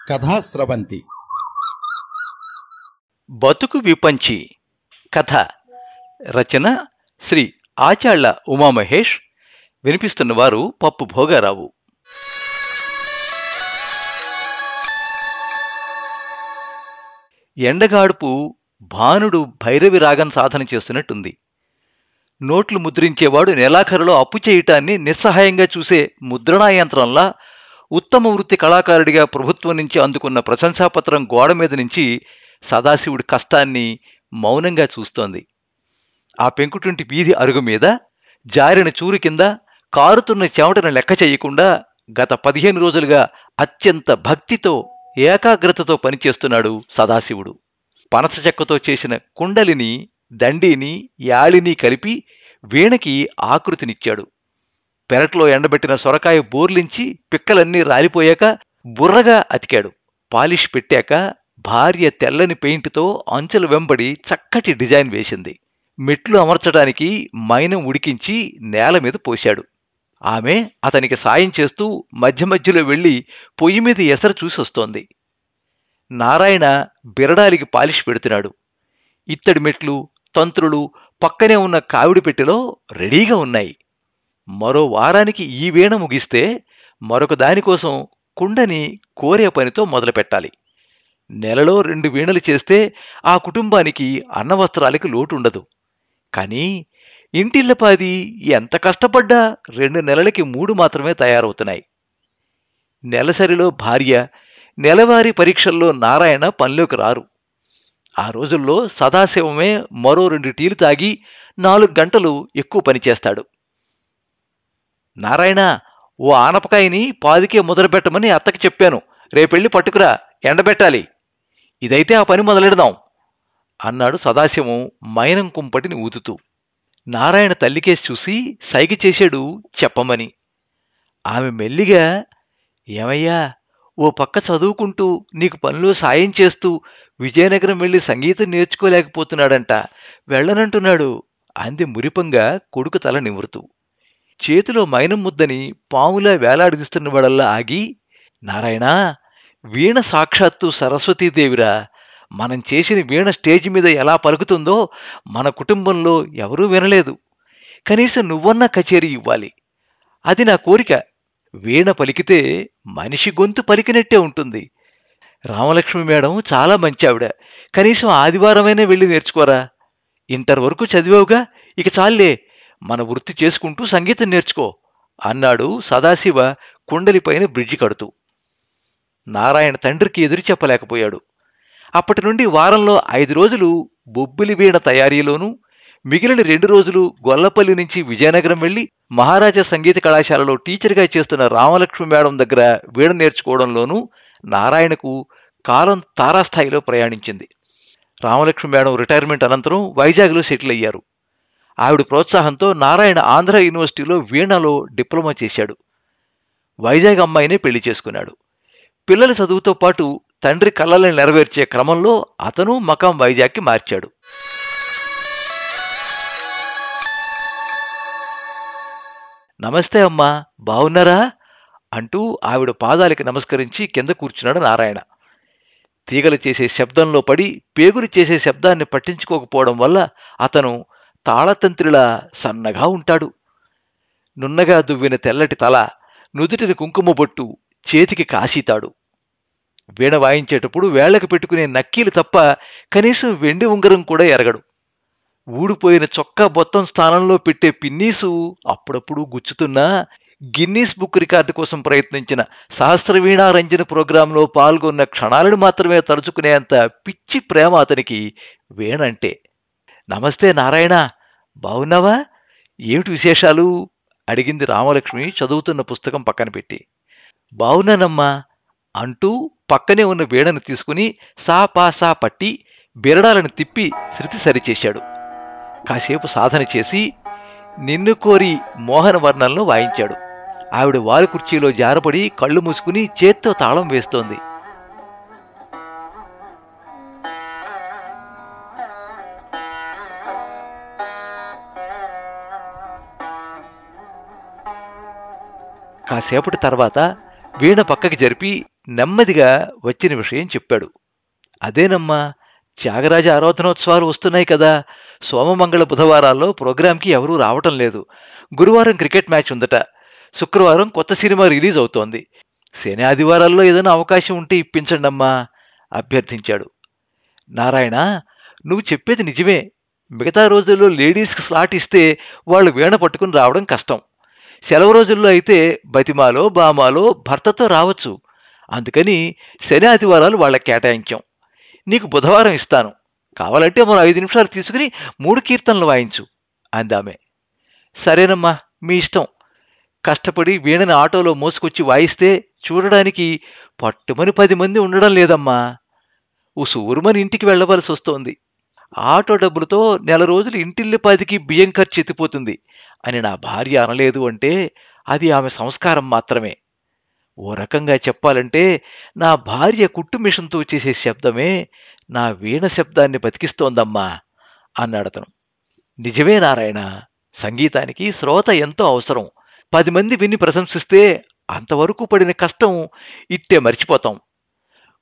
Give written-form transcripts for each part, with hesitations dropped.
కథాస్రవంతి బతుకు విపంచి కథ రచన శ్రీ ఆచాళ్ల ఉమామహేష్. వినిపిస్తున్నవారు పప్పు భోగారావు. ఎండగాడుపు భానుడు భైరవి రాగం సాధన చేస్తున్నట్టుంది. నోట్లు ముద్రించేవాడు నెలాఖరులో అప్పు చేయటాన్ని నిస్సహాయంగా చూసే ముద్రణా యంత్రంలా ఉత్తమ వృత్తి కళాకారుడిగా ప్రభుత్వం నుంచి అందుకున్న ప్రశంసాపత్రం గోడ మీద నుంచి సదాశివుడి కష్టాన్ని మౌనంగా చూస్తోంది. ఆ పెంకుటుంటి వీధి అరుగు మీద జారిన చూరు కింద కారుతున్న చెమటను లెక్క చేయకుండా గత 15 రోజులుగా అత్యంత భక్తితో ఏకాగ్రతతో పనిచేస్తున్నాడు సదాశివుడు. పనస చెక్కతో చేసిన కుండలిని, దండిని, యాళిని కలిపి వీణకి ఆకృతినిచ్చాడు. పెరట్లో ఎండబెట్టిన సొరకాయ బోర్లించి పిక్కలన్నీ రాలిపోయాక బుర్రగా అతికాడు. పాలిష్ పెట్టాక భార్య తెల్లని పెయింట్తో అంచుల వెంబడి చక్కటి డిజైన్ వేసింది. మెట్లు అమర్చడానికి మైనం ఉడికించి నేల మీద పోశాడు. ఆమె అతనికి సాయం చేస్తూ మధ్య మధ్యలో వెళ్లి పొయ్యి మీద ఎసరు చూసొస్తోంది. నారాయణ బిరడాలికి పాలిష్ పెడుతున్నాడు. ఇత్తడి మెట్లు, తంత్రులు పక్కనే ఉన్న కావిడి పెట్టెలో రెడీగా ఉన్నాయి. మరో వారానికి ఈ వీణ ముగిస్తే మరొక దానికోసం కుండని కోరే పనితో మొదలుపెట్టాలి. నెలలో 2 వీణలు చేస్తే ఆ కుటుంబానికి అన్నవస్త్రాలకి లోటుండదు. కానీ ఇంటిల్లపాది ఎంత కష్టపడ్డా 2 నెలలకి 3 మాత్రమే తయారవుతున్నాయి. నెలసరిలో భార్య, నెలవారీ పరీక్షల్లో నారాయణ పనిలోకి రారు. ఆ రోజుల్లో సదాశివమే మరో 2 టీలు తాగి 4 గంటలు ఎక్కువ పనిచేస్తాడు. నారాయణ, ఓ ఆనపకాయని పాదికే మొదలుపెట్టమని అత్తకి చెప్పాను. రేపెళ్ళి పట్టుకురా, ఎండబెట్టాలి. ఇదైతే ఆ పని మొదలెడదాం అన్నాడు సదాశివం మైనం కుంపటిని ఊదుతూ. నారాయణ తల్లికేసి చూసి సైగ చేశాడు చెప్పమని. ఆమె మెల్లిగా, ఏమయ్యా, ఓ పక్క చదువుకుంటూ నీకు పనిలో సాయం చేస్తూ విజయనగరం వెళ్లి సంగీతం నేర్చుకోలేకపోతున్నాడంట, వెళ్ళనంటున్నాడు అంది మురిపంగా కొడుకు తల నిమురుతూ. చేతిలో మైనం ముద్దని పాములా వేలాడదీస్తున్నవాడల్లా ఆగి, నారాయణ, వీణ సాక్షాత్తు సరస్వతీదేవిరా. మనం చేసిన వీణ స్టేజి మీద ఎలా పలుకుతుందో మన కుటుంబంలో ఎవరూ వినలేదు. కనీసం నువ్వన్నా కచేరీ ఇవ్వాలి. అది నా కోరిక. వీణ పలికితే మనిషి గొంతు పలికినట్టే ఉంటుంది. రామలక్ష్మి మేడం చాలా మంచి ఆవిడ. కనీసం ఆదివారమైనా వెళ్ళి నేర్చుకోరా. ఇంటర్ వరకు చదివావుగా, ఇక చాలే, మన వృత్తి చేసుకుంటూ సంగీతం నేర్చుకో అన్నాడు సదాశివ కుండలిపైన బ్రిడ్జి కడుతూ. నారాయణ తండ్రికి ఎదురు చెప్పలేకపోయాడు. అప్పటి నుండి వారంలో 5 రోజులు బొబ్బిలి వీణ తయారీలోనూ, మిగిలిన 2 రోజులు గొల్లపల్లి నుంచి విజయనగరం వెళ్లి మహారాజా సంగీత కళాశాలలో టీచర్గా చేస్తున్న రామలక్ష్మి మేడం దగ్గర వీణ నేర్చుకోవడంలోనూ నారాయణకు కాలం తారాస్థాయిలో ప్రయాణించింది. రామలక్ష్మి మేడం రిటైర్మెంట్ అనంతరం వైజాగ్లో సెటిల్ అయ్యారు. ఆవిడ ప్రోత్సాహంతో నారాయణ ఆంధ్ర యూనివర్సిటీలో వీణలో డిప్లొమా చేశాడు. వైజాగ్ అమ్మాయినే పెళ్లి చేసుకున్నాడు. పిల్లల చదువుతో పాటు తండ్రి కలలను నెరవేర్చే క్రమంలో అతను మకాం వైజాగ్కి మార్చాడు. నమస్తే అమ్మా, బావున్నారా అంటూ ఆవిడ పాదాలకి నమస్కరించి కింద కూర్చున్నాడు నారాయణ. తీగలు చేసే శబ్దంలో పడి పేగులు చేసే శబ్దాన్ని పట్టించుకోకపోవడం వల్ల అతను తాళతంత్రిలా సన్నగా ఉంటాడు. నున్నగా దువ్విన తెల్లటి తల, నుదుటిని కుంకుమ బొట్టు, చేతికి కాశీతాడు. వీణ వాయించేటప్పుడు వేళ్లకు పెట్టుకునే నక్కీలు తప్ప కనీసం వెండి ఉంగరం కూడా ఎరగడు. ఊడిపోయిన చొక్కా బొత్తం స్థానంలో పెట్టే పిన్నీసు అప్పుడప్పుడు గుచ్చుతున్నా గిన్నీస్ బుక్ రికార్డు కోసం ప్రయత్నించిన సహస్రవీణారంజన ప్రోగ్రాంలో పాల్గొన్న క్షణాలను మాత్రమే తలుచుకునేంత పిచ్చి ప్రేమ అతనికి వీణంటే. నమస్తే నారాయణ, బావున్నావా? ఏమిటి విశేషాలు అడిగింది రామలక్ష్మి చదువుతున్న పుస్తకం పక్కన పెట్టి. బావున్నానమ్మా అంటూ పక్కనే ఉన్న వీణను తీసుకుని సా పట్టి బిరడాలను తిప్పి శృతి సరిచేశాడు. కాసేపు సాధన చేసి నిన్ను కోరి మోహన వర్ణంలో వాయించాడు. ఆవిడ వారి కుర్చీలో జారపడి కళ్ళు మూసుకుని చేత్తో తాళం వేస్తోంది. కాసేపటి తర్వాత వీణ పక్కకి జరిపి నెమ్మదిగా వచ్చిన విషయం చెప్పాడు. అదేనమ్మా, త్యాగరాజ ఆరాధనోత్సవాలు వస్తున్నాయి కదా, సోమమంగళ బుధవారాల్లో ప్రోగ్రాంకి ఎవరూ రావటం లేదు. గురువారం క్రికెట్ మ్యాచ్ ఉందట, శుక్రవారం కొత్త సినిమా రిలీజ్ అవుతోంది. శని ఆదివారాల్లో ఏదైనా అవకాశం ఉంటే ఇప్పించండమ్మా అభ్యర్థించాడు. నారాయణ, నువ్వు చెప్పేది నిజమే. మిగతా రోజుల్లో లేడీస్కి స్లాట్ ఇస్తే వాళ్ళు వీణ పట్టుకుని రావడం కష్టం. సెలవు రోజుల్లో అయితే బతిమాలో బామాలో భర్తతో రావచ్చు. అందుకని శని ఆదివారాలు వాళ్ళకి కేటాయించాం. నీకు బుధవారం ఇస్తాను, కావాలంటే మరో 5 నిమిషాలు తీసుకుని 3 కీర్తనలు వాయించు అందామె. సరేనమ్మా, మీ ఇష్టం. కష్టపడి వీణని ఆటోలో మోసుకొచ్చి వాయిస్తే చూడడానికి పట్టుమని 10 మంది ఉండడం లేదమ్మా. ఉసూరుమని ఇంటికి వెళ్లవలసి వస్తోంది. ఆటో డబ్బులతో నెల రోజులు ఇంటిల్లిపాదికి బియ్యం ఖర్చు ఎత్తిపోతుంది అని నా భార్య అనలేదు అంటే అది ఆమె సంస్కారం మాత్రమే. ఓ రకంగా చెప్పాలంటే నా భార్య కుట్టు మిషన్తో చేసే శబ్దమే నా వీణ శబ్దాన్ని బతికిస్తోందమ్మా అన్నాడతను. నిజమే నారాయణ, సంగీతానికి శ్రోత ఎంతో అవసరం. 10 మంది విని ప్రశంసిస్తే అంతవరకు పడిన కష్టం ఇట్టే మర్చిపోతాం.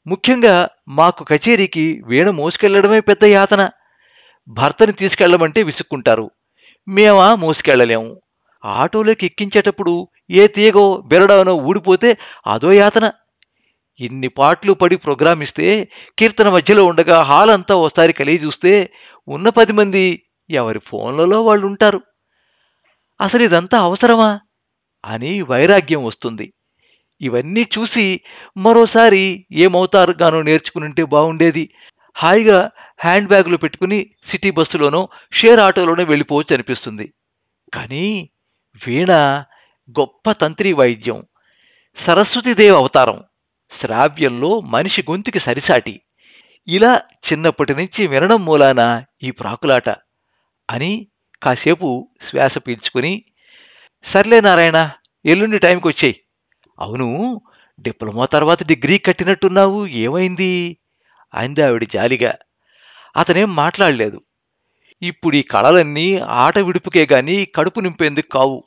ముఖ్యంగా మాకు కచేరీకి వీణ మోసుకెళ్లడమే పెద్ద యాతన. భర్తని తీసుకెళ్లమంటే విసుక్కుంటారు, మేమా మోసుకెళ్లలేము. ఆటోలోకి ఎక్కించేటప్పుడు ఏ తీగో బెరడానో ఊడిపోతే అదో యాతన. ఇన్ని పాటలు పడి ప్రోగ్రాం ఇస్తే కీర్తన మధ్యలో ఉండగా హాల్ అంతా ఓసారి కలిగి చూస్తే ఉన్న 10 మంది ఎవరి ఫోన్లలో వాళ్ళు ఉంటారు. అసలు ఇదంతా అవసరమా అని వైరాగ్యం వస్తుంది. ఇవన్నీ చూసి మరోసారి ఏమవుతారుగానో నేర్చుకుని బాగుండేది. హాయిగా హ్యాండ్ బ్యాగులో పెట్టుకుని సిటీ బస్సులోనో షేర్ ఆటోలోనో వెళ్ళిపోవచ్చు అనిపిస్తుంది. కానీ వీణ గొప్ప తంత్రి వాయిద్యం, సరస్వతీదేవి అవతారం, శ్రావ్యంలో మనిషి గొంతుకి సరిసాటి. ఇలా చిన్నప్పటి నుంచి వినడం మూలాన ఈ ప్రాకులాట అని కాసేపు శ్వాస పీల్చుకుని, సర్లే నారాయణ, ఎల్లుండి టైంకి వచ్చేయి. అవును, డిప్లొమా తర్వాత డిగ్రీ కట్టినట్టున్నావు, ఏమైంది అంది ఆవిడ జాలిగా. అతనేం మాట్లాడలేదు. ఇప్పుడు ఈ కళలన్నీ ఆట విడుపుకే గాని కడుపు నింపేందుకు కావు.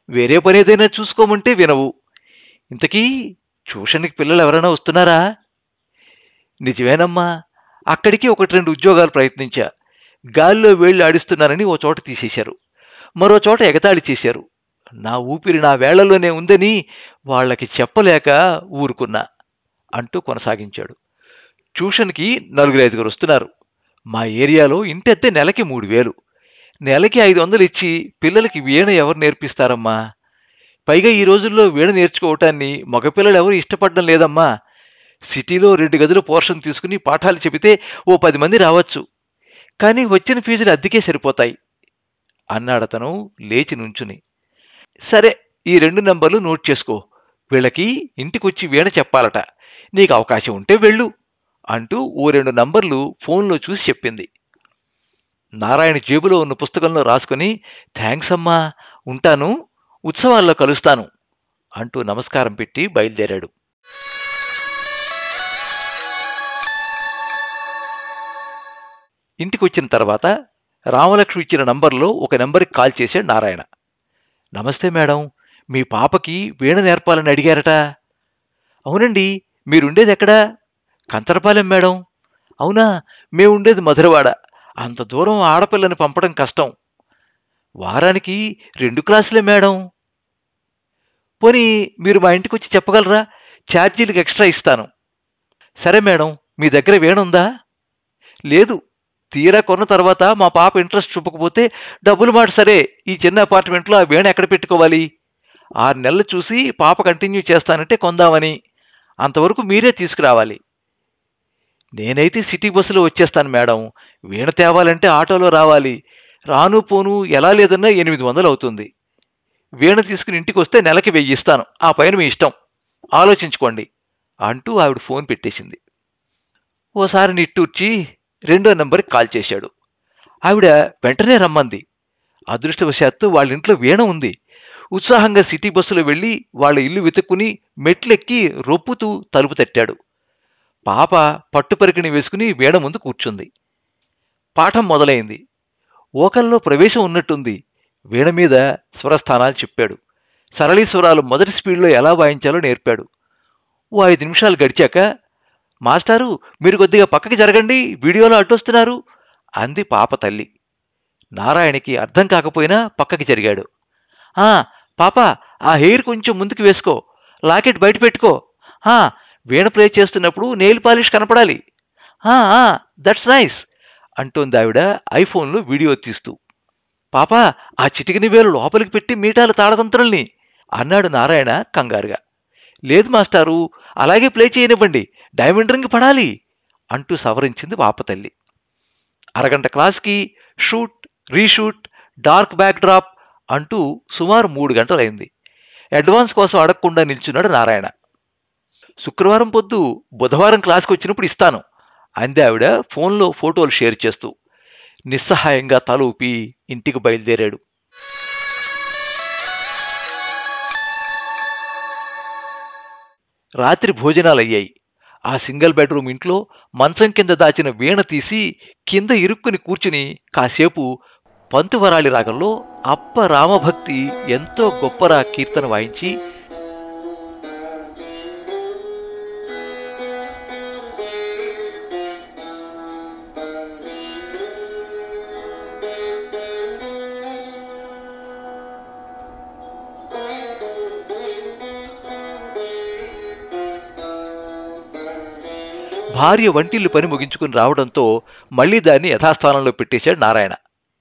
వేరే పని ఏదైనా చూసుకోమంటే వినవు. ఇంతకీ ట్యూషన్కి పిల్లలు ఎవరైనా వస్తున్నారా? నిజమేనమ్మా, అక్కడికి 1-2 ఉద్యోగాలు ప్రయత్నించా. గాలిలో వేళ్లు ఆడిస్తున్నానని ఓ చోట తీసేశారు, మరో చోట ఎగతాళి చేశారు. నా ఊపిరి నా వేళ్లలోనే ఉందని వాళ్ళకి చెప్పలేక ఊరుకున్నా అంటూ కొనసాగించాడు. ట్యూషన్కి 4-5 వస్తున్నారు. మా ఏరియాలో ఇంటెత్తే నెలకి 3000, నెలకి 500 ఇచ్చి పిల్లలకి వీణ ఎవరు నేర్పిస్తారమ్మా? పైగా ఈ రోజుల్లో వీణ నేర్చుకోవటాన్ని మగపిల్లలు ఎవరు ఇష్టపడడం లేదమ్మా. సిటీలో 2 గదుల పోర్షన్ తీసుకుని పాఠాలు చెబితే ఓ 10 మంది రావచ్చు, కానీ వచ్చిన ఫీజులు అద్దెకే సరిపోతాయి అన్నాడతను లేచి నుంచుని. సరే, ఈ 2 నంబర్లు నోట్ చేసుకో. వీళ్ళకి ఇంటికొచ్చి వీణ చెప్పాలట, నీకు అవకాశం ఉంటే వెళ్ళు అంటూ ఓ 2 నంబర్లు ఫోన్లో చూసి చెప్పింది. నారాయణ జేబులో ఉన్న పుస్తకంలో రాసుకుని, థ్యాంక్స్ అమ్మా, ఉంటాను, ఉత్సవాల్లో కలుస్తాను అంటూ నమస్కారం పెట్టి బయలుదేరాడు. ఇంటికొచ్చిన తర్వాత రామలక్ష్మి ఇచ్చిన నంబర్లో ఒక నెంబర్కి కాల్ చేశాడు నారాయణ. నమస్తే మేడం, మీ పాపకి వీణ నేర్పాలని అడిగారట. అవునండి, మీరుండేది ఎక్కడా? కంచరపాలెం మేడం. అవునా, మేముండేది మధురవాడ. అంత దూరం ఆడపిల్లని పంపడం కష్టం. వారానికి 2 క్లాసులే మేడం. పోనీ మీరు మా ఇంటికి వచ్చి చెప్పగలరా? ఛార్జీలకు ఎక్స్ట్రా ఇస్తాను. సరే మేడం, మీ దగ్గర వీణ ఉందా? లేదు, తీరా కొన్న తర్వాత మా పాప ఇంట్రెస్ట్ చూపకపోతే డబ్బులు మాట సరే, ఈ చిన్న అపార్ట్మెంట్లో ఆ వీణ ఎక్కడ పెట్టుకోవాలి? 6 నెలలు చూసి పాప కంటిన్యూ చేస్తానంటే కొందామని. అంతవరకు మీరే తీసుకురావాలి. నేనైతే సిటీ బస్సులో వచ్చేస్తాను మేడం. వీణ తేవాలంటే ఆటోలో రావాలి. రాను పోను ఎలా లేదన్నా 800 అవుతుంది. వీణ తీసుకుని ఇంటికి వస్తే నెలకి 1000 ఇస్తాను. ఆ పైన మీ ఇష్టం, ఆలోచించుకోండి అంటూ ఆవిడ ఫోన్ పెట్టేసింది. ఓసారి నిట్టూర్చి 2వ నంబర్కి కాల్ చేశాడు. ఆవిడ వెంటనే రమ్మంది. అదృష్టవశాత్తు వాళ్ళింట్లో వీణ ఉంది. ఉత్సాహంగా సిటీ బస్సులో వెళ్ళి వాళ్ళ ఇల్లు వెతుక్కుని మెట్లెక్కి రొప్పుతూ తలుపు తట్టాడు. పాప పట్టుపరికిణి వేసుకుని వీణ ముందు కూర్చుంది. పాఠం మొదలైంది. ఓకల్లో ప్రవేశం ఉన్నట్టుంది. వీణ మీద స్వరస్థానాలు చెప్పాడు. సరళీ స్వరాలు మొదటి స్పీడ్లో ఎలా వాయించాలో నేర్పాడు. ఓ 5 నిమిషాలు గడిచాక, మాస్టారు మీరు కొద్దిగా పక్కకి జరగండి, వీడియోలో అడ్డొస్తున్నారు అంది పాప తల్లి. నారాయణకి అర్థం కాకపోయినా పక్కకి జరిగాడు. ఆ పాప, ఆ హెయిర్ కొంచెం ముందుకు వేసుకో, లాకెట్ బయట పెట్టుకో, వీణ ప్లే చేస్తున్నప్పుడు నెయిల్ పాలిష్ కనపడాలి, దట్స్ నైస్ అంటోంది ఆవిడ ఐఫోన్లో వీడియో తీస్తూ. పాపా, ఆ చిటికిన వేలు లోపలికి పెట్టి మీటాల తాళతంత్రుల్ని అన్నాడు నారాయణ కంగారుగా. లేదు మాస్టారు, అలాగే ప్లే చేయనివ్వండి, డైమండ్ రింగ్ పడాలి అంటూ సవరించింది పాప తల్లి. అరగంట క్లాస్కి shoot, reshoot, dark back drop అంటూ సుమారు 3 గంటలైంది. అడ్వాన్స్ కోసం అడగకుండా నిల్చున్నాడు నారాయణ. శుక్రవారం పొద్దు బుధవారం క్లాస్కి వచ్చినప్పుడు ఇస్తాను అంది ఆవిడ ఫోన్లో ఫోటోలు షేర్ చేస్తూ. నిస్సహాయంగా తల ఊపి ఇంటికి బయలుదేరాడు. రాత్రి భోజనాలయ్యాయి. ఆ సింగిల్ బెడ్రూమ్ ఇంట్లో మంచం కింద దాచిన వీణ తీసి కింద ఇరుక్కుని కూర్చుని కాసేపు పంతువరాళి రాగంలో అప్ప రామభక్తి ఎంతో గొప్పరా కీర్తన వాయించి, భార్య వంటిల్లు పని ముగించుకుని రావడంతో మళ్లీ దాన్ని యథాస్థానంలో పెట్టేశాడు నారాయణ.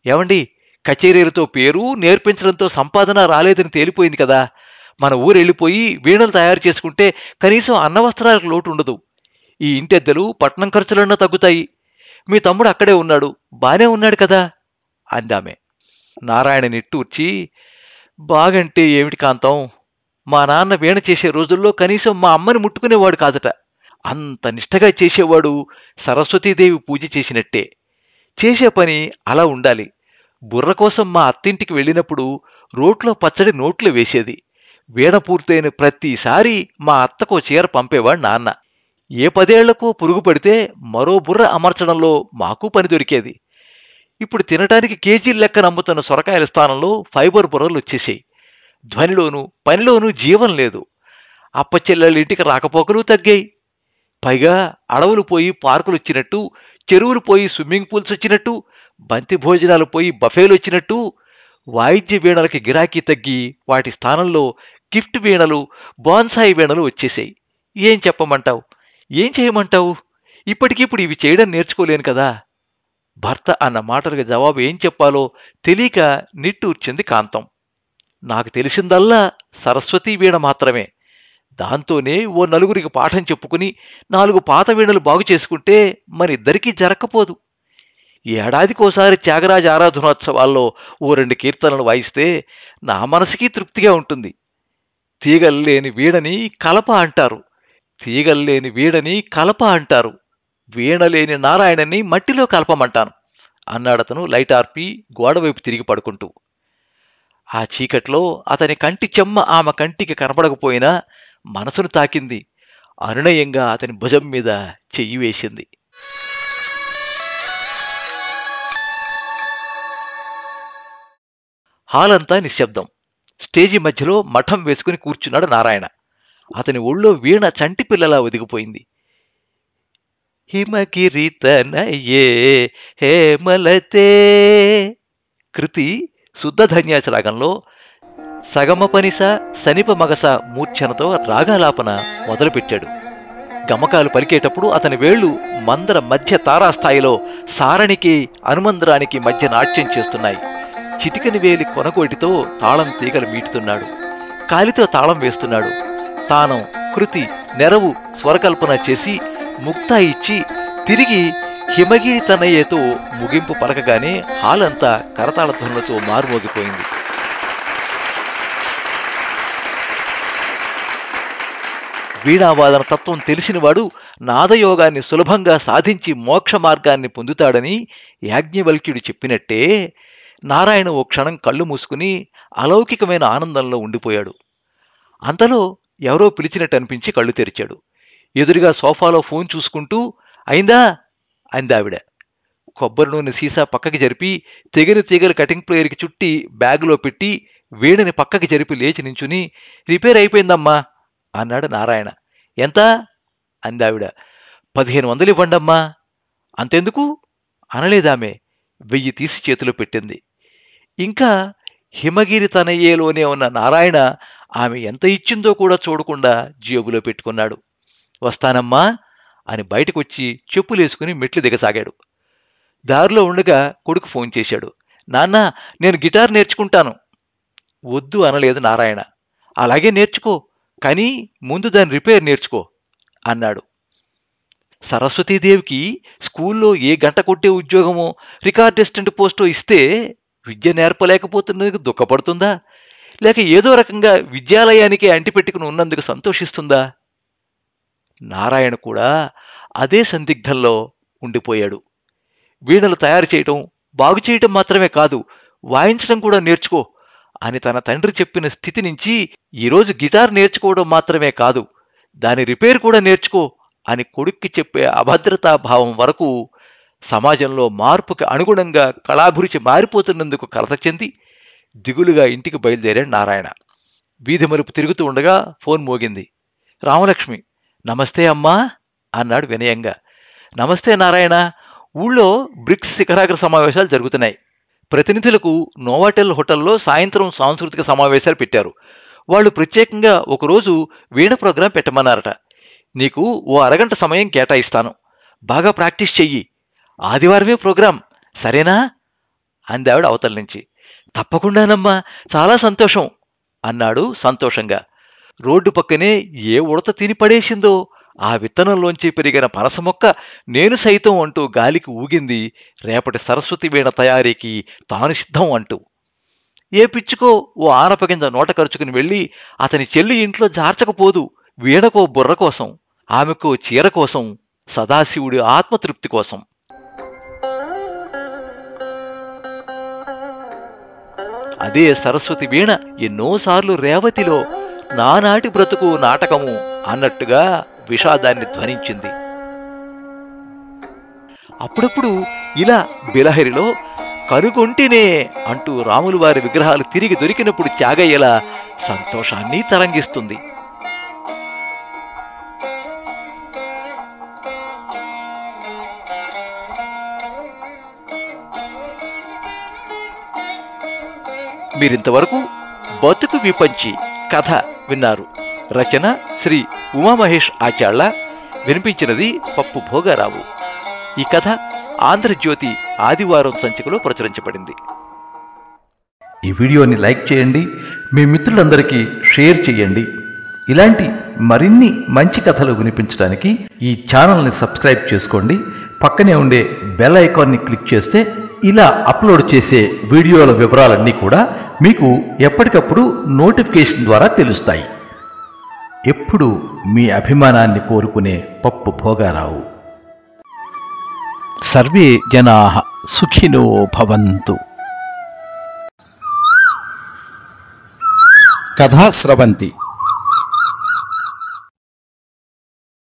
ఏమండి, కచేరీలతో పేరు, నేర్పించడంతో సంపాదన రాలేదని తేలిపోయింది కదా. మన ఊరెళ్ళిపోయి వీణలు తయారు చేసుకుంటే కనీసం అన్నవస్త్రాలకు లోటు ఉండదు. ఈ ఇంటెద్దలు పట్నం ఖర్చులన్నా తగ్గుతాయి. మీ తమ్ముడు అక్కడే ఉన్నాడు, బానే ఉన్నాడు కదా అందామె. నారాయణ నిట్టూర్చి, బాగంటే ఏమిటి కాంతం, మా నాన్న వీణ చేసే రోజుల్లో కనీసం మా అమ్మని ముట్టుకునేవాడు కాదట. అంత నిష్టగా చేసేవాడు సరస్వతీదేవి పూజ చేసినట్టే. చేసే పని అలా ఉండాలి. బుర్ర కోసం మా అత్తింటికి వెళ్ళినప్పుడు రోట్లో పచ్చడి నోట్లో వేసేది. వీణ పూర్తయిన ప్రతిసారి మా అత్తకో చీర పంపేవాడు నాన్న. ఏ 10 ఏళ్లకో పురుగు పడితే మరో బుర్ర అమర్చడంలో మాకు పని దొరికేది. ఇప్పుడు తినటానికి కేజీల లెక్క నమ్ముతున్న సొరకాయల స్థానంలో ఫైబర్ బుర్రలు వచ్చేసాయి. ధ్వనిలోనూ పనిలోనూ జీవం లేదు. అప్పచెల్లెళ్ళింటికి రాకపోకలు తగ్గాయి. పైగా అడవులు పోయి పార్కులు వచ్చినట్టు, చెరువులు పోయి స్విమ్మింగ్ పూల్స్ వచ్చినట్టు, బంతి భోజనాలు పోయి బఫేలు వచ్చినట్టు వాయిద్య వీణలకి గిరాకీ తగ్గి వాటి స్థానంలో గిఫ్ట్ వీణలు, బాన్సాయి వీణలు వచ్చేసాయి. ఏం చెప్పమంటావు, ఏం చేయమంటావు? ఇప్పటికిప్పుడు ఇవి చేయడం నేర్చుకోలేను కదా. భర్త అన్న మాటలకు జవాబు ఏం చెప్పాలో తెలియక నిట్టూర్చింది కాంతం. నాకు తెలిసిందల్లా సరస్వతీ వీణ మాత్రమే. దాంతోనే ఓ నలుగురికి పాఠం చెప్పుకుని 4 పాత వీణలు బాగు చేసుకుంటే మరిద్దరికీ జరక్కపోదు. ఏడాదికోసారి త్యాగరాజ ఆరాధనోత్సవాల్లో ఓ 2 కీర్తనలు వాయిస్తే నా మనసుకి తృప్తిగా ఉంటుంది. తీగల్లేని వీడని కలప అంటారు, తీగల్లేని వీడని కలప అంటారు, వీణలేని నారాయణని మట్టిలో కలపమంటాను అన్నాడతను లైట్ ఆర్పి గోడవైపు తిరిగి పడుకుంటూ. ఆ చీకట్లో అతని కంటి చెమ్మ ఆమె కంటికి కనపడకపోయినా మనసును తాకింది. అనునయంగా అతని భుజం మీద చెయ్యి వేసింది. హాలంతా నిశ్శబ్దం. స్టేజి మధ్యలో మఠం వేసుకుని కూర్చున్నాడు నారాయణ. అతని ఒళ్ళో వీణ చంటి పిల్లలా ఒదిగిపోయింది. హిమగిరితనయే హేమలతే కృతి శుద్ధధన్యాస రాగంలో సగమపనిస సనిప మగస మూర్ఛనతో రాగాలాపన మొదలుపెట్టాడు. గమకాలు పలికేటప్పుడు అతని వేళ్లు మందర మధ్య తారాస్థాయిలో సారణికి అనుమందరానికి మధ్య నాట్యం చేస్తున్నాయి. చిటికని వేలి కొనకోటితో తాళం తీగలు మీటుతున్నాడు. కాలితో తాళం వేస్తున్నాడు. తానం, కృతి, నెరవు స్వరకల్పన చేసి ముక్తా ఇచ్చి తిరిగి హిమగిరి తనయ్యతో ముగింపు పలకగానే హాలంతా కరతాళ ధ్వనులతో మారుమోగిపోయింది. వీణావాదన తత్వం తెలిసినవాడు నాదయోగాన్ని సులభంగా సాధించి మోక్ష మార్గాన్ని పొందుతాడని యాజ్ఞవల్క్యుడు చెప్పినట్టే నారాయణ ఓ క్షణం కళ్ళు మూసుకుని అలౌకికమైన ఆనందంలో ఉండిపోయాడు. అంతలో ఎవరో పిలిచినట్టు అనిపించి కళ్ళు తెరిచాడు. ఎదురుగా సోఫాలో ఫోన్ చూసుకుంటూ, అయిందా అందావిడ. కొబ్బరి నూనె సీసా పక్కకి జరిపి తెగిన తీగలు కటింగ్ ప్లేయర్కి చుట్టి బ్యాగులో పెట్టి వీణని పక్కకి జరిపి లేచి నించుని, రిపేర్ అయిపోయిందమ్మా అన్నాడు నారాయణ. ఎంత అందావిడ. 1500 ఇవ్వండమ్మా. అంతెందుకు అనలేదామె. 1000 తీసి చేతిలో పెట్టింది. ఇంకా హిమగిరి తనయ్యేలోనే ఉన్న నారాయణ ఆమె ఎంత ఇచ్చిందో కూడా చూడకుండా జేబులో పెట్టుకున్నాడు. వస్తానమ్మా అని బయటకొచ్చి చెప్పులేసుకుని మెట్లు దిగసాగాడు. దారిలో ఉండగా కొడుకు ఫోన్ చేశాడు. నాన్న, నేను గిటార్ నేర్చుకుంటాను. వద్దు అనలేదు నారాయణ. అలాగే నేర్చుకో, కానీ ముందు దాని రిపేర్ నేర్చుకో అన్నాడు. సరస్వతీదేవికి స్కూల్లో ఏ గంట కొట్టే ఉద్యోగమో రికార్డ్ అసిస్టెంట్ పోస్టో ఇస్తే విద్య నేర్పలేకపోతున్నందుకు దుఃఖపడుతుందా, లేక ఏదో రకంగా విద్యాలయానికే అంటిపెట్టుకుని ఉన్నందుకు సంతోషిస్తుందా? నారాయణ కూడా అదే సందిగ్ధంలో ఉండిపోయాడు. వీణలు తయారు చేయటం, బాగు చేయటం మాత్రమే కాదు, వాయించడం కూడా నేర్చుకో అని తన తండ్రి చెప్పిన స్థితి నుంచి ఈరోజు గిటార్ నేర్చుకోవడం మాత్రమే కాదు, దాని రిపేర్ కూడా నేర్చుకో అని కొడుక్కి చెప్పే అభద్రతాభావం వరకు సమాజంలో మార్పుకి అనుగుణంగా కళాభిరుచి మారిపోతున్నందుకు కలత చెంది దిగులుగా ఇంటికి బయలుదేరాడు నారాయణ. వీధి మలుపు తిరుగుతూ ఉండగా ఫోన్ మోగింది. రామలక్ష్మి. నమస్తే అమ్మా అన్నాడు వినయంగా. నమస్తే నారాయణ. ఊళ్ళో బ్రిక్స్ శిఖరాగ్ర సమావేశాలు జరుగుతున్నాయి. ప్రతినిధులకు నోవాటెల్ హోటల్లో సాయంత్రం సాంస్కృతిక సమావేశాలు పెట్టారు. వాళ్ళు ప్రత్యేకంగా ఒకరోజు వీణ ప్రోగ్రాం పెట్టమన్నారట. నీకు ఓ అరగంట సమయం కేటాయిస్తాను. బాగా ప్రాక్టీస్ చెయ్యి. ఆదివారమే ప్రోగ్రాం, సరేనా అందావిడ అవతల నుంచి. తప్పకుండానమ్మా, చాలా సంతోషం అన్నాడు సంతోషంగా. రోడ్డు పక్కనే ఏ ఉడత తిని పడేసిందో ఆ విత్తనంలోంచి పెరిగిన పనస మొక్క నేను సైతం అంటూ గాలికి ఊగింది రేపటి సరస్వతి వీణ తయారీకి తాను సిద్ధం అంటూ. ఏ పిచ్చుకో ఓ ఆనపగింజ నోట ఖర్చుకుని వెళ్ళి అతని చెల్లి ఇంట్లో జార్చకపోదు. వీణకో బుర్ర కోసం, ఆమెకో చీర కోసం, సదాశివుడి ఆత్మతృప్తి కోసం. అదే సరస్వతి వీణ ఎన్నోసార్లు రేవతిలో నానాటి బ్రతుకు నాటకము అన్నట్టుగా విషాదాన్ని ధ్వనించింది. అప్పుడప్పుడు ఇలా బిలహరిలో కనుగొంటినే అంటూ రాములు వారి విగ్రహాలు తిరిగి దొరికినప్పుడు త్యాగయ్యలా సంతోషాన్ని తరంగిస్తుంది. మీరింతవరకు బతుకు విపంచి కథ విన్నారు. రచన శ్రీ ఉమామహేష్ ఆచార్ల. వినిపించినది పప్పు భోగారావు. ఈ కథ ఆంధ్రజ్యోతి ఆదివారం సంచికలో ప్రచురించబడింది. ఈ వీడియోని లైక్ చేయండి, మీ మిత్రులందరికీ షేర్ చేయండి. ఇలాంటి మరిన్ని మంచి కథలు వినిపించడానికి ఈ ఛానల్ని సబ్స్క్రైబ్ చేసుకోండి. పక్కనే ఉండే బెల్ ఐకాన్ని క్లిక్ చేస్తే ఇలా అప్లోడ్ చేసే వీడియోల వివరాలన్నీ కూడా మీకు ఎప్పటికప్పుడు నోటిఫికేషన్ ద్వారా తెలుస్తాయి. ఎప్పుడు మీ అభిమానాన్ని కోరుకునే పప్పు భోగారావు. సర్వే జనాః సుఖినో భవంతు. కథా స్రవంతి.